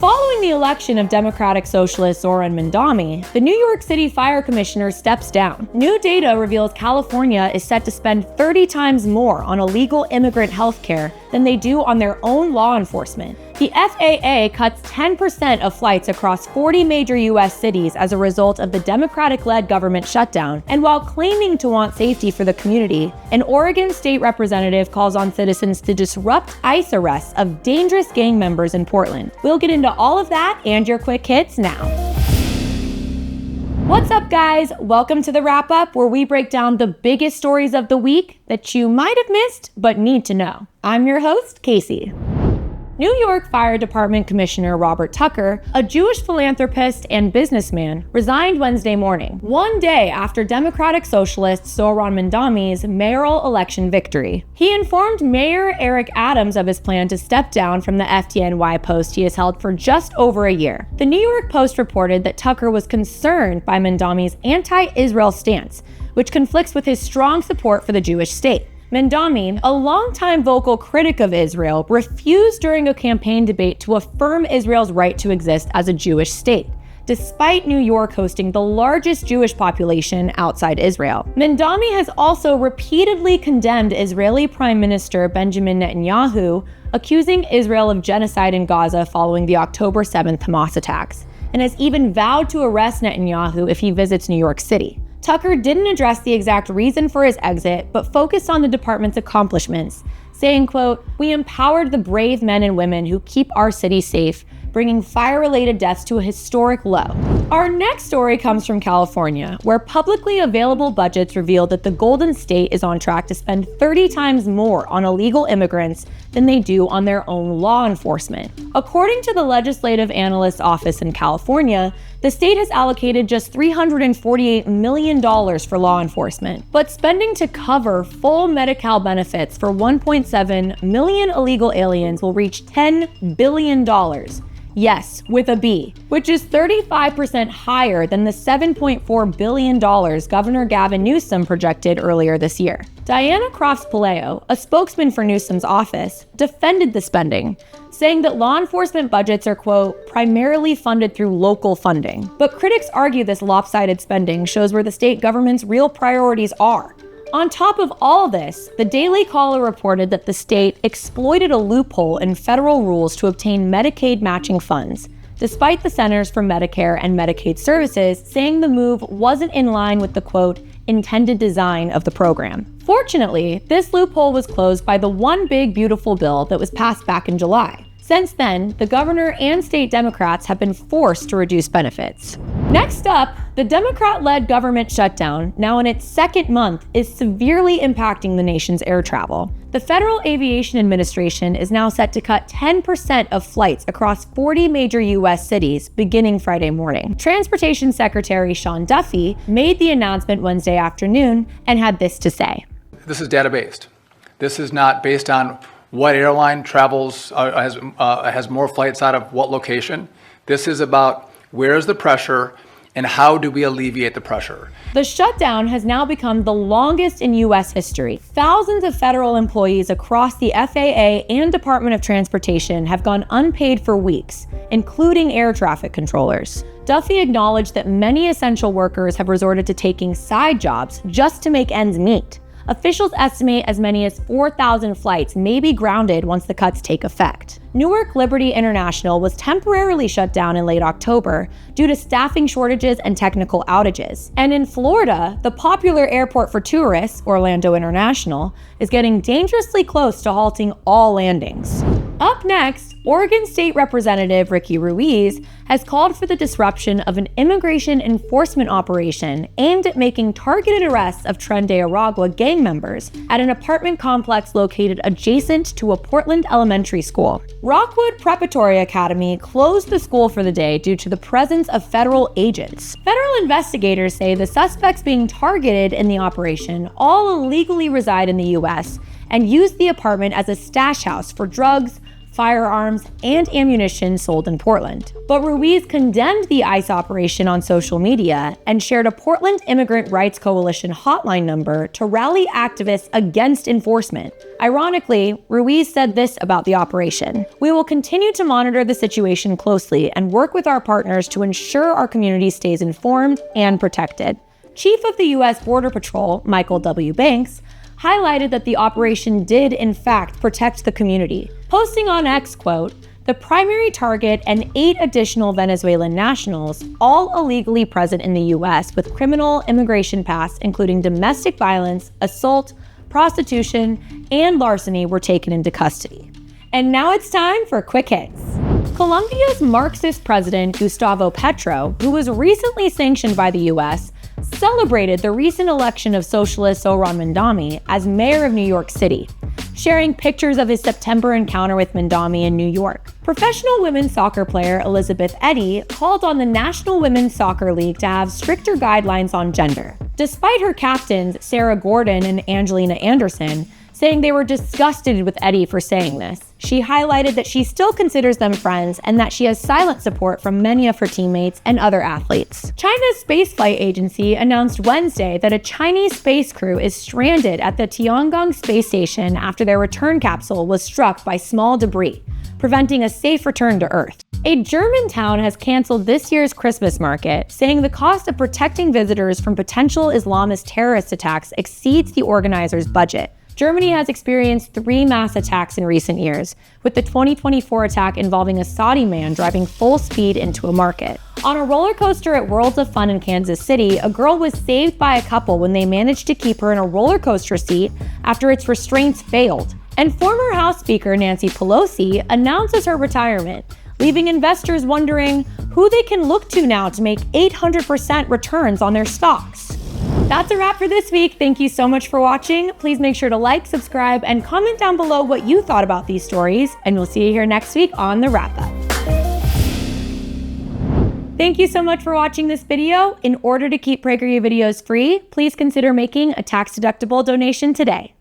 Following the election of Democratic Socialist Zohran Mamdani, the New York City Fire Commissioner steps down. New data reveals California is set to spend 30 times more on illegal immigrant health care than they do on their own law enforcement. The FAA cuts 10% of flights across 40 major U.S. cities as a result of the Democratic-led government shutdown, and while claiming to want safety for the community, an Oregon state representative calls on citizens to disrupt ICE arrests of dangerous gang members in Portland. We'll get into all of that and your quick hits now. What's up, guys? Welcome to the wrap-up, where we break down the biggest stories of the week that you might have missed but need to know. I'm your host, Casey. New York Fire Department Commissioner Robert Tucker, a Jewish philanthropist and businessman, resigned Wednesday morning, one day after Democratic Socialist Zohran Mamdani's mayoral election victory. He informed Mayor Eric Adams of his plan to step down from the FDNY post he has held for just over a year. The New York Post reported that Tucker was concerned by Mamdani's anti-Israel stance, which conflicts with his strong support for the Jewish state. Mamdani, a longtime vocal critic of Israel, refused during a campaign debate to affirm Israel's right to exist as a Jewish state, despite New York hosting the largest Jewish population outside Israel. Mamdani has also repeatedly condemned Israeli Prime Minister Benjamin Netanyahu, accusing Israel of genocide in Gaza following the October 7th Hamas attacks, and has even vowed to arrest Netanyahu if he visits New York City. Tucker didn't address the exact reason for his exit, but focused on the department's accomplishments, saying, quote, "We empowered the brave men and women who keep our city safe, bringing fire-related deaths to a historic low." Our next story comes from California, where publicly available budgets reveal that the Golden State is on track to spend 30 times more on illegal immigrants than they do on their own law enforcement. According to the Legislative Analyst's Office in California, the state has allocated just $348 million for law enforcement, but spending to cover full Medi-Cal benefits for 1.7 million illegal aliens will reach $10 billion. Yes, with a B, which is 35% higher than the $7.4 billion Governor Gavin Newsom projected earlier this year. Diana Crofts-Palaio, a spokesman for Newsom's office, defended the spending, saying that law enforcement budgets are, quote, primarily funded through local funding. But critics argue this lopsided spending shows where the state government's real priorities are. On top of all this, the Daily Caller reported that the state exploited a loophole in federal rules to obtain Medicaid matching funds, despite the Centers for Medicare and Medicaid Services saying the move wasn't in line with the, quote, intended design of the program. Fortunately, this loophole was closed by the One Big Beautiful bill that was passed back in July. Since then, the governor and state Democrats have been forced to reduce benefits. Next up, the Democrat-led government shutdown, now in its second month, is severely impacting the nation's air travel. The Federal Aviation Administration is now set to cut 10% of flights across 40 major U.S. cities beginning Friday morning. Transportation Secretary Sean Duffy made the announcement Wednesday afternoon and had this to say. This is data-based. This is not based on what airline travels, has more flights out of what location. This is about where is the pressure and how do we alleviate the pressure. The shutdown has now become the longest in U.S. history. Thousands of federal employees across the FAA and Department of Transportation have gone unpaid for weeks, including air traffic controllers. Duffy acknowledged that many essential workers have resorted to taking side jobs just to make ends meet. Officials estimate as many as 4,000 flights may be grounded once the cuts take effect. Newark Liberty International was temporarily shut down in late October due to staffing shortages and technical outages. And in Florida, the popular airport for tourists, Orlando International, is getting dangerously close to halting all landings. Up next, Oregon State Representative Ricky Ruiz has called for the disruption of an immigration enforcement operation aimed at making targeted arrests of Tren de Aragua gang members at an apartment complex located adjacent to a Portland elementary school. Rockwood Preparatory Academy closed the school for the day due to the presence of federal agents. Federal investigators say the suspects being targeted in the operation all illegally reside in the U.S. and use the apartment as a stash house for drugs, firearms, and ammunition sold in Portland. But Ruiz condemned the ICE operation on social media and shared a Portland Immigrant Rights Coalition hotline number to rally activists against enforcement. Ironically, Ruiz said this about the operation: "We will continue to monitor the situation closely and work with our partners to ensure our community stays informed and protected." Chief of the U.S. Border Patrol, Michael W. Banks, highlighted that the operation did in fact protect the community, posting on X, quote, "The primary target and 8 additional Venezuelan nationals, all illegally present in the U.S. with criminal immigration past, including domestic violence, assault, prostitution, and larceny, were taken into custody." And now it's time for Quick Hits. Colombia's Marxist president, Gustavo Petro, who was recently sanctioned by the U.S., celebrated the recent election of socialist Zohran Mamdani as mayor of New York City, sharing pictures of his September encounter with Mamdani in New York. Professional women's soccer player Elizabeth Eddy called on the National Women's Soccer League to have stricter guidelines on gender, despite her captains Sarah Gordon and Angelina Anderson saying they were disgusted with Eddy for saying this. She highlighted that she still considers them friends and that she has silent support from many of her teammates and other athletes. China's spaceflight agency announced Wednesday that a Chinese space crew is stranded at the Tiangong space station after their return capsule was struck by small debris, preventing a safe return to Earth. A German town has canceled this year's Christmas market, saying the cost of protecting visitors from potential Islamist terrorist attacks exceeds the organizer's budget. Germany has experienced 3 mass attacks in recent years, with the 2024 attack involving a Saudi man driving full speed into a market. On a roller coaster at Worlds of Fun in Kansas City, a girl was saved by a couple when they managed to keep her in a roller coaster seat after its restraints failed. And former House Speaker Nancy Pelosi announces her retirement, leaving investors wondering who they can look to now to make 800% returns on their stocks. That's a wrap for this week. Thank you so much for watching. Please make sure to like, subscribe, and comment down below what you thought about these stories, and we'll see you here next week on The Wrap Up. Thank you so much for watching this video. In order to keep PragerU videos free, please consider making a tax-deductible donation today.